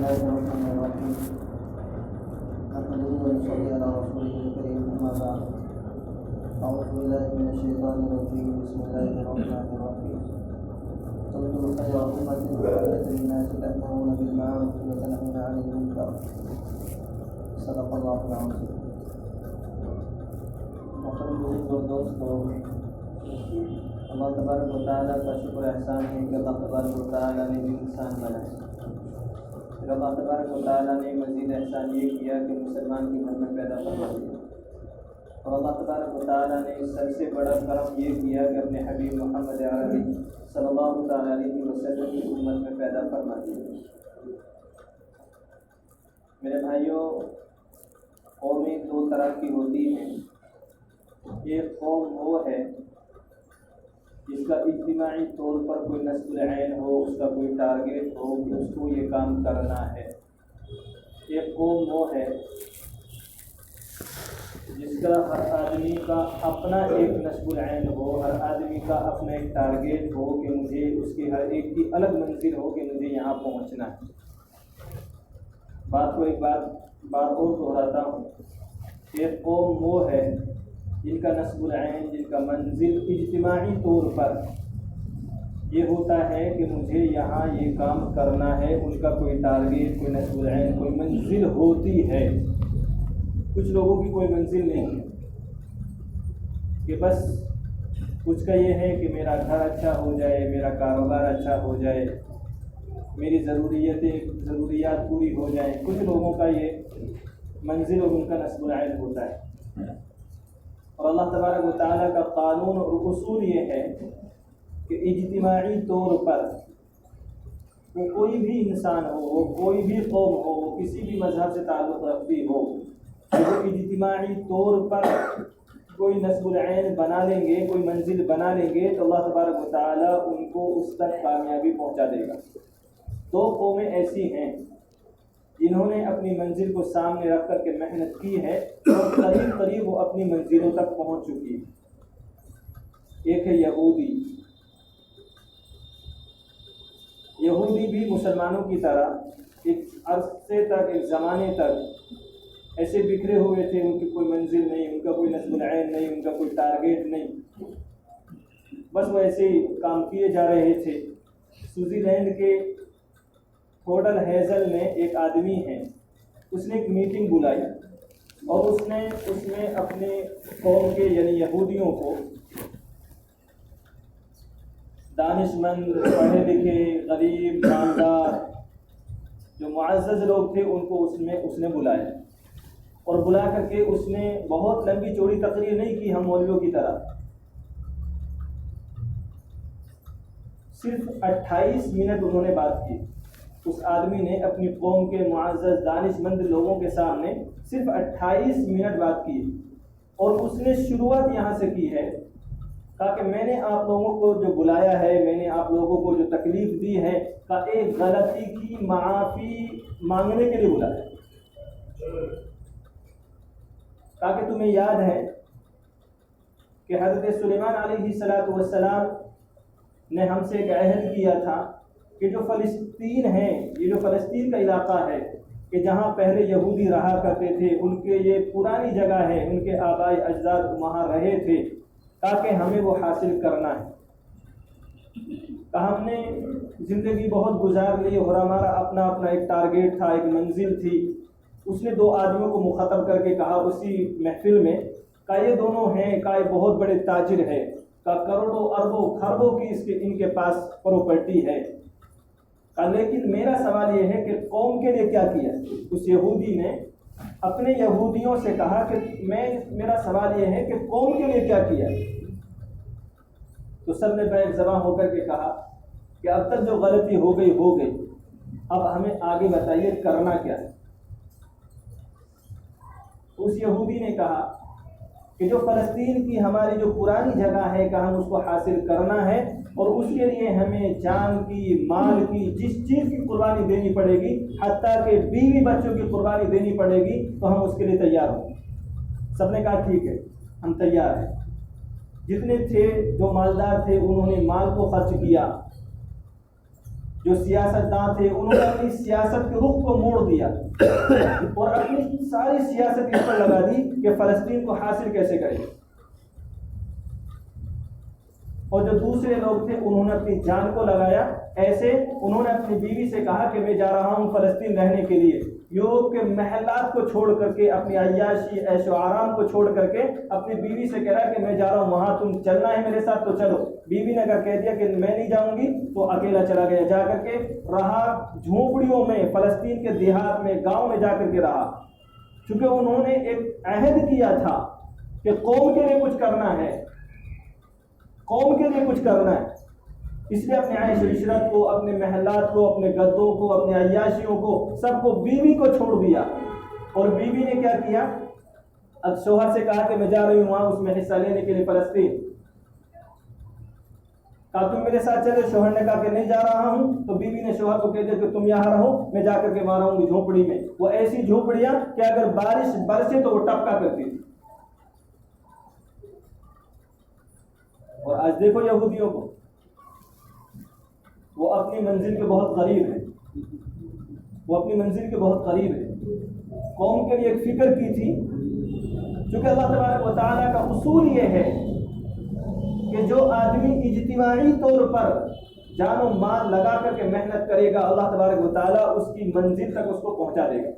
الله الرحمن الرحيم. نحمده ونصلي على رسوله الكريم، أما بعد. أعوذ بالله من الشيطان الرجيم. بسم الله الرحمن الرحيم. كنتم خير أمة أخرجت للناس تأمرون بالمعروف وتنهون عن المنكر. صدق الله العظيم. محترم دوستو، اللہ تبارک و تعالیٰ کا شکر احسان ہے کہ اللہ تبارک و تعالیٰ نے بھی انسان بنائے. پھر اللہ تبارک و تعالیٰ نے مزید احسان یہ کیا کہ مسلمان کے گھر میں پیدا فرما دیا. اور اللہ تبارک و تعالیٰ نے سب سے بڑا کرم یہ کیا کہ اپنے حبیب محمد عربی صلی اللہ تعالیٰ علیہ وسلم کی امت میں پیدا فرما دیا. میرے بھائیوں، قومیں دو طرح کی ہوتی ہیں. ایک قوم وہ ہے جس کا اجتماعی طور پر کوئی نسل عین ہو، اس کا کوئی ٹارگیٹ ہو کہ اس کو یہ کام کرنا ہے. ایک قوم وہ ہے جس کا ہر آدمی کا اپنا ایک نسل عین ہو، ہر آدمی کا اپنا ایک ٹارگیٹ ہو کہ مجھے اس کی ہر ایک کی الگ منزل ہو کہ مجھے یہاں پہنچنا ہے. بات کو ایک بار اور دہراتا ہوں. ایک قوم وہ ہے جن کا نسب العین، جن کا منزل اجتماعی طور پر یہ ہوتا ہے کہ مجھے یہاں یہ کام کرنا ہے. ان کا کوئی ٹارگیٹ، کوئی نسب العین، کوئی منزل ہوتی ہے. کچھ لوگوں کی کوئی منزل نہیں ہے کہ بس کچھ کا یہ ہے کہ میرا گھر اچھا ہو جائے، میرا کاروبار اچھا ہو جائے، میری ضروریات پوری ہو جائیں. کچھ لوگوں کا یہ منزل اور ان کا نسب العین ہوتا ہے. اور اللہ تبارک و تعالیٰ کا قانون اور اصول یہ ہے کہ اجتماعی طور پر وہ کوئی بھی انسان ہو، وہ کوئی بھی قوم ہو، وہ کسی بھی مذہب سے تعلق رکھتی ہو، وہ اجتماعی طور پر کوئی نسب العین بنا لیں گے، کوئی منزل بنا لیں گے تو اللہ تبارک و تعالیٰ ان کو اس تک کامیابی پہنچا دے گا. دو قومیں ایسی ہیں جنہوں نے اپنی منزل کو سامنے رکھ کر کے محنت کی ہے اور قریب وہ اپنی منزلوں تک پہنچ چکی ہے. ایک ہے یہودی. یہودی بھی مسلمانوں کی طرح ایک عرصے تک، ایک زمانے تک ایسے بکھرے ہوئے تھے. ان کی کوئی منزل نہیں، ان کا کوئی نسب العین نہیں، ان کا کوئی ٹارگیٹ نہیں. بس وہ ایسے ہی کام کیے جا رہے تھے. سوئٹزر لینڈ کے ہوٹل ہیزل میں ایک آدمی ہے، اس نے ایک میٹنگ بلائی اور اس میں اپنے قوم کے یعنی یہودیوں کو، دانش مند، پڑھے لکھے، غریب، مالدار، جو معزز لوگ تھے، ان کو اس نے بلایا. اور بلا کر کے اس نے بہت لمبی چوڑی تقریر نہیں کی ہم مولویوں کی طرح. صرف 28 منٹ انہوں نے بات کی. اس آدمی نے اپنی قوم کے معزز دانش مند لوگوں کے سامنے صرف 28 منٹ بات کی. اور اس نے شروعات یہاں سے کی ہے، کہا کہ میں نے آپ لوگوں کو جو بلایا ہے، میں نے آپ لوگوں کو جو تکلیف دی ہے، کہ ایک غلطی کی معافی مانگنے کے لیے بلایا. کہا کہ تمہیں یاد ہے کہ حضرت سلیمان علیہ السلام نے ہم سے ایک عہد کیا تھا کہ جو فلسطین ہے، یہ جو فلسطین کا علاقہ ہے کہ جہاں پہلے یہودی رہا کرتے تھے، ان کے یہ پرانی جگہ ہے، ان کے آبائی اجداد وہاں رہے تھے، تاکہ ہمیں وہ حاصل کرنا ہے. ہم نے زندگی بہت گزار لی اور ہمارا اپنا ایک ٹارگیٹ تھا، ایک منزل تھی. اس نے دو آدمیوں کو مخاطب کر کے کہا اسی محفل میں کہ یہ دونوں ہیں، کہ یہ بہت بڑے تاجر ہے، کہ کروڑوں اربوں خربوں کی ان کے پاس پراپرٹی ہے. لیکن میرا سوال یہ ہے کہ قوم کے لیے کیا کیا؟ اس یہودی نے اپنے یہودیوں سے کہا کہ میرا سوال یہ ہے کہ قوم کے لیے کیا کیا؟ تو سب نے بیک زباں ہو کر کے کہا کہ اب تک جو غلطی ہو گئی، اب ہمیں آگے بتائیے کرنا کیا ہے. اس یہودی نے کہا کہ جو فلسطین کی ہماری جو پرانی جگہ ہے کہ ہم اس کو حاصل کرنا ہے، اور اس کے لیے ہمیں جان کی، مال کی، جس چیز کی قربانی دینی پڑے گی، حتیٰ کہ بیوی بچوں کی قربانی دینی پڑے گی، تو ہم اس کے لیے تیار ہوں. سب نے کہا ٹھیک ہے، ہم تیار ہیں. جتنے تھے جو مالدار تھے انہوں نے مال کو خرچ کیا. جو سیاستدان تھے انہوں نے اپنی سیاست کے رخ کو موڑ دیا اور اپنی ساری سیاست اس پر لگا دی کہ فلسطین کو حاصل کیسے کریں. اور جو دوسرے لوگ تھے انہوں نے اپنی جان کو لگایا. ایسے انہوں نے اپنی بیوی سے کہا کہ میں جا رہا ہوں فلسطین رہنے کے لیے. یورپ کے محلات کو چھوڑ کر کے, اپنی عیاشی عیش و آرام کو چھوڑ کر کے اپنی بیوی سے کہہ رہا کہ میں جا رہا ہوں وہاں, تم چلنا ہے میرے ساتھ تو چلو. بیوی نے اگر کہہ دیا کہ میں نہیں جاؤں گی تو اکیلا چلا گیا. جا کر کے رہا جھونپڑیوں میں, فلسطین کے دیہات میں, گاؤں میں جا کر کے رہا. چونکہ انہوں نے ایک عہد کیا تھا کہ قوم کے لیے کچھ کرنا ہے, قوم کے لیے کچھ کرنا ہے. اس لیے اپنے عیش و عشرت کو, اپنے محلات کو, اپنے گدوں کو, اپنے عیاشیوں کو, سب کو بیوی کو چھوڑ دیا. اور بیوی نے کیا کیا, اب شوہر سے کہا کہ میں جا رہی ہوں وہاں اس میں حصہ لینے کے لیے فلسطین. کہا تم میرے ساتھ چلے. شوہر نے کہا کہ نہیں جا رہا ہوں. تو بیوی نے شوہر کو کہہ دیا کہ تم یہاں رہو, میں جا کر کے وہاں رہوں گی جھونپڑی میں. وہ ایسی جھونپڑیاں کہ اگر بارش برسے تو وہ ٹپکا کرتی تھی. اور آج دیکھو یہودیوں کو, وہ اپنی منزل کے بہت قریب ہیں, وہ اپنی منزل کے بہت قریب ہیں. قوم کے لیے ایک فکر کی تھی. چونکہ اللہ تبارک و تعالیٰ کا اصول یہ ہے کہ جو آدمی اجتماعی طور پر جان و مال لگا کر کے محنت کرے گا, اللہ تبارک و تعالیٰ اس کی منزل تک اس کو پہنچا دے گا.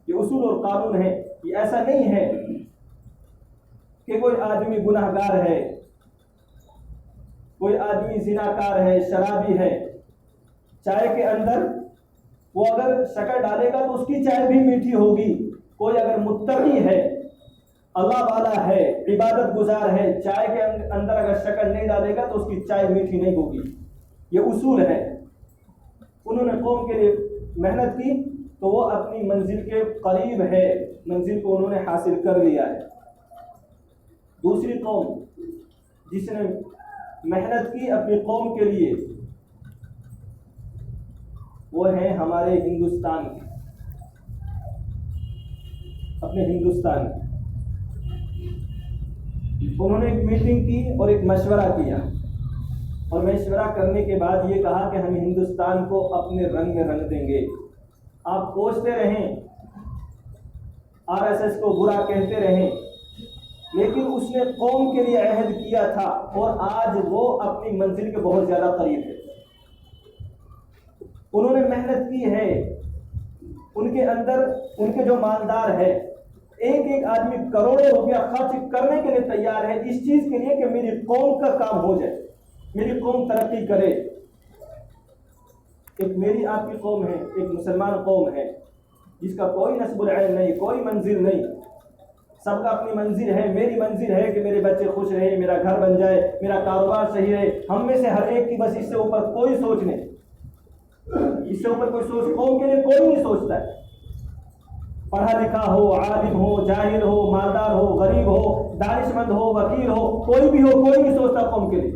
یہ اصول اور قانون ہے. یہ ایسا نہیں ہے کہ کوئی آدمی گناہ گار ہے, کوئی آدمی زناکار ہے, شرابی ہے, چائے کے اندر وہ اگر شکر ڈالے گا تو اس کی چائے بھی میٹھی ہوگی. کوئی اگر متقی ہے, اللہ والا ہے, عبادت گزار ہے, چائے کے اندر اگر شکر نہیں ڈالے گا تو اس کی چائے میٹھی نہیں ہوگی. یہ اصول ہے. انہوں نے قوم کے لیے محنت کی تو وہ اپنی منزل کے قریب ہے, منزل کو انہوں نے حاصل کر لیا ہے. دوسری قوم جس نے محنت کی اپنی قوم کے لیے, وہ ہیں ہمارے ہندوستان کے, اپنے ہندوستان کے. انہوں نے ایک میٹنگ کی اور ایک مشورہ کیا, اور مشورہ کرنے کے بعد یہ کہا کہ ہم ہندوستان کو اپنے رنگ میں رنگ دیں گے. آپ کوستے رہیں, RSS کو برا کہتے رہیں, لیکن اس نے قوم کے لیے عہد کیا تھا اور آج وہ اپنی منزل کے بہت زیادہ قریب ہے. انہوں نے محنت کی ہے. ان کے اندر, ان کے جو مالدار ہے, ایک ایک آدمی کروڑوں روپیہ خرچ کرنے کے لیے تیار ہے اس چیز کے لیے کہ میری قوم کا کام ہو جائے, میری قوم ترقی کرے. ایک میری آپ کی قوم ہے, ایک مسلمان قوم ہے جس کا کوئی نسب العین نہیں, کوئی منزل نہیں, سب کا اپنی منزل ہے. میری منزل ہے کہ میرے بچے خوش رہے, میرا گھر بن جائے, میرا کاروبار صحیح رہے. ہم میں سے ہر ایک کی بس اس سے اوپر کوئی سوچ نہیں, اس سے اوپر کوئی سوچ قوم کے لیے کوئی نہیں سوچتا ہے. پڑھا لکھا ہو, عالم ہو, جاہل ہو, مالدار ہو, غریب ہو, دانش مند ہو, وکیل ہو, کوئی بھی ہو, کوئی نہیں سوچتا قوم کے لیے.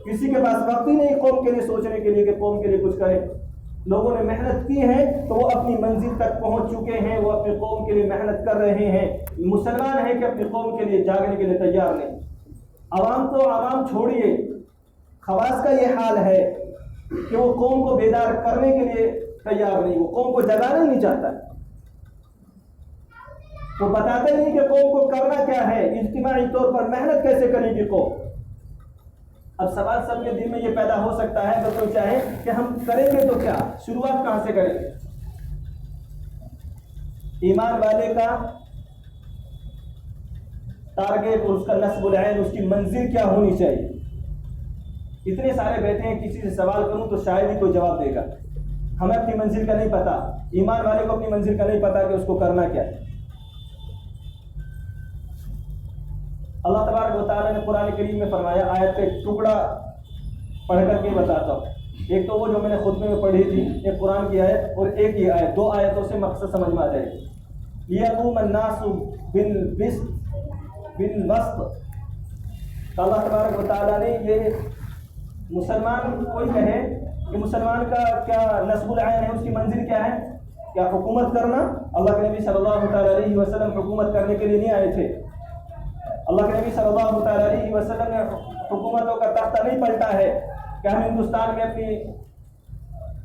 کسی کے پاس وقت ہی نہیں قوم کے لیے سوچنے کے لیے کہ قوم کے لیے کچھ کرے. لوگوں نے محنت کی ہے تو وہ اپنی منزل تک پہنچ چکے ہیں, وہ اپنی قوم کے لیے محنت کر رہے ہیں. مسلمان ہے کہ اپنی قوم کے لیے جاگنے کے لیے تیار نہیں. عوام تو عوام چھوڑیے, خواص کا یہ حال ہے کہ وہ قوم کو بیدار کرنے کے لیے تیار نہیں, وہ قوم کو جگانا نہیں چاہتا. وہ بتاتے نہیں کہ قوم کو کرنا کیا ہے, اجتماعی طور پر محنت کیسے کرے گی قوم. اب سوال سب کے دل میں یہ پیدا ہو سکتا ہے اگر کوئی چاہے کہ ہم کریں گے تو کیا, شروعات کہاں سے کریں گے. ایمان والے کا ٹارگیٹ اور اس کا نصب العین, اس کی منزل کیا ہونی چاہیے. اتنے سارے بیٹھے ہیں, کسی سے سوال کروں تو شاید ہی کوئی جواب دے گا. ہمیں اپنی منزل کا نہیں پتا, ایمان والے کو اپنی منزل کا نہیں پتا کہ اس کو کرنا کیا ہے. اللہ تبارک و تعالیٰ نے قرآن کریم میں فرمایا, آیت کا ایک ٹکڑا پڑھ کر کے بتاتا ہوں. ایک تو وہ جو میں نے خطبے میں پڑھی تھی, ایک قرآن کی آیت اور ایک یہ آیت, دو آیتوں سے مقصد سمجھ میں آ جائے گی. لِيَقُومَ النَّاسُ بِالْبِسْطِ. اللہ تبارک و تعالیٰ نے یہ مسلمان کوئی کہے کہ مسلمان کا کیا نصب العین ہے, اس کی منزل کیا ہے, کیا حکومت کرنا. اللہ کے نبی صلی اللہ علیہ وسلم حکومت کرنے کے لیے نہیں آئے تھے. اللہ کے نبی صلی اللہ علیہ وسلم نے حکومتوں کا تختہ نہیں پلٹا ہے. کہ ہم ہندوستان میں اپنی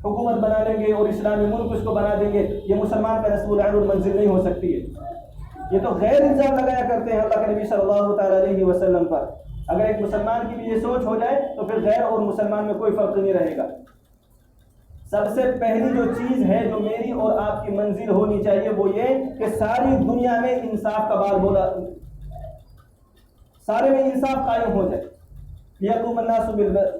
حکومت بنا لیں گے اور اسلامی ملک اس کو بنا دیں گے، یہ مسلمان کا نصب العین المنزل نہیں ہو سکتی ہے۔ یہ تو غیر الزام لگایا کرتے ہیں اللہ کے نبی صلی اللہ تعالیٰ علیہ وسلم پر۔ اگر ایک مسلمان کی بھی یہ سوچ ہو جائے تو پھر غیر اور مسلمان میں کوئی فرق نہیں رہے گا۔ سب سے پہلی جو چیز ہے جو میری اور آپ کی منزل ہونی چاہیے وہ یہ کہ ساری دنیا میں انصاف کا بال بولا، سارے میں انصاف قائم ہو جائے۔ یقوم الناس